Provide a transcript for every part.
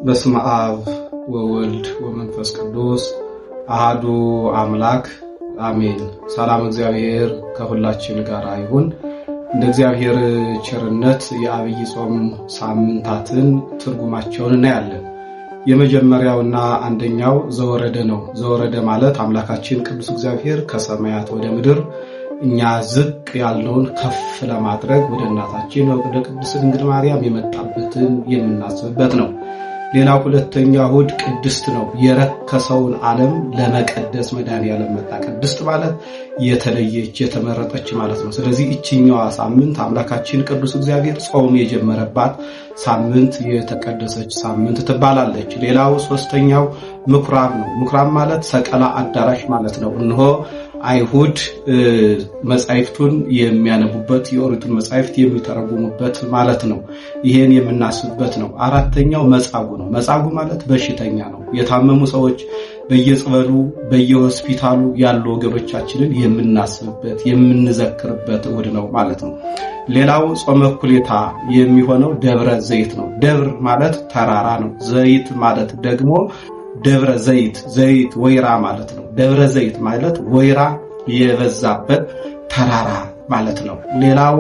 በስመ አብ ወወልድ ወመንፈስ ቅዱስ አሐዱ አምላክ አሜን። ሰላም እግዚአብሔር ከሁላችን ጋር ይሁን። እንደ እግዚአብሔር ቸርነት የአብይ ጾም ሳምንታትን ትርጉማቸውን እናያለን። የመጀመሪያውና አንደኛው ዘወረደ ነው። ዘወረደ ማለት አምላካችን ቅዱስ እግዚአብሔር ከሰማያት ወደ ምድር እኛ ዝቅ ያለውን ከፍ ለማድረግ ወደ እናታችን ወደ ቅድስት ድንግል ማርያም የመጣበትን የምናስብበት ነው። ሌላው ሁለተኛው እሑድ ቅድስት ነው። የረከሰውን ዓለም ለመቀደስ መድኃኔዓለም መጣ። ቅድስት ማለት የተለየች የተመረጠች ማለት ነው። ስለዚህ እቺኛዋ ሳምንት አምላካችን ቅዱስ እግዚአብሔር ጾም የጀመረባት ሳምንት የተቀደሰች ሳምንት ትባላለች። ሌላው ሶስተኛው ምኩራብ ነው። ምኩራብ ማለት ሰቀላ አዳራሽ ማለት ነው። እነሆ አይሁድ መጻሕፍቱን የሚያነቡበት የኦሪቱን መጻሕፍት የሚተረጉሙበት ማለት ነው። ይሄን የምናስብበት ነው። አራተኛው መጻጉዕ ነው። መጻጉዕ ማለት በሽተኛ ነው። የታመሙ ሰዎች በየጸበሉ በየሆስፒታሉ ያሉ ወገኖቻችንን የምናስብበት የምንዘክርበት እሑድ ነው ማለት ነው። ሌላው ጾመ እኩሌታ የሚሆነው ደብረ ዘይት ነው። ደብር ማለት ተራራ ነው። ዘይት ማለት ደግሞ ደብረ ዘይት ዘይት ወይራ ማለት ነው። ደብረ ዘይት ማለት ወይራ የበዛበት ተራራ ማለት ነው። ሌላው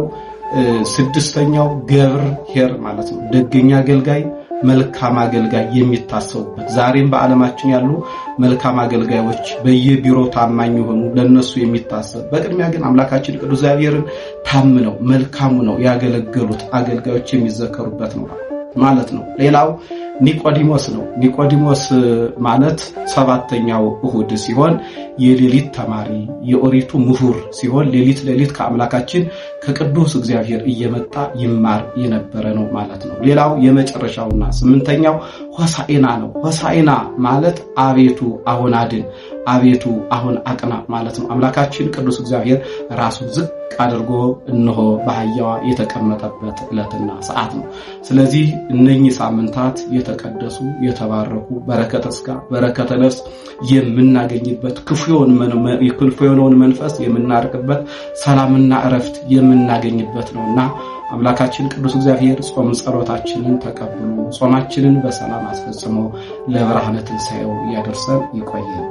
ስድስተኛው ገብር ኄር ማለት ነው። ደገኛ አገልጋይ መልካም አገልጋይ የሚታሰቡበት ዛሬም በዓለማችን ያሉ መልካም አገልጋዮች በየቢሮው ታማኝ የሆኑ ለነሱ የሚታሰብ በቅድሚያ ግን አምላካችን ቅዱስ እግዚአብሔርን ታምነው መልካሙ ነው ያገለገሉት አገልጋዮች የሚዘከሩበት ነው ማለት ነው። ሌላው ኒቆዲሞስ ነው። ኒቆዲሞስ ማለት ሰባተኛው እሑድ ሲሆን የሌሊት ተማሪ የኦሪቱ ምሁር ሲሆን ሌሊት ከአምላካችን ከቅዱስ እግዚአብሔር እየመጣ ይማር የነበረ ነው ማለት ነው። ሌላው የመጨረሻውና ስምንተኛው ሆሳዕና ነው። ሆሳዕና ማለት አቤቱ አሁን አድን፣ አቤቱ አሁን አቅና ማለት ነው። አምላካችን ቅዱስ እግዚአብሔር ራሱን ዝቅ አድርጎ እነሆ በአህያዋ የተቀመጠበት ዕለትና ሰዓት ነው። ስለዚህ እነኚህ ሳምንታት የተቀደሱ የተባረኩ በረከተ ሥጋ በረከተ ነፍስ የምናገኝበት ክፉ የሆነውን መንፈስ የምናርቅበት ሰላምና እረፍት የምናገኝበት ነውና አምላካችን ቅዱስ እግዚአብሔር ጾም ጸሎታችንን ተቀብሎ ጾማችንን በሰላም አስፈጽሞ ለብርሃነ ትንሣኤው ያደርሰን። ይቆየን።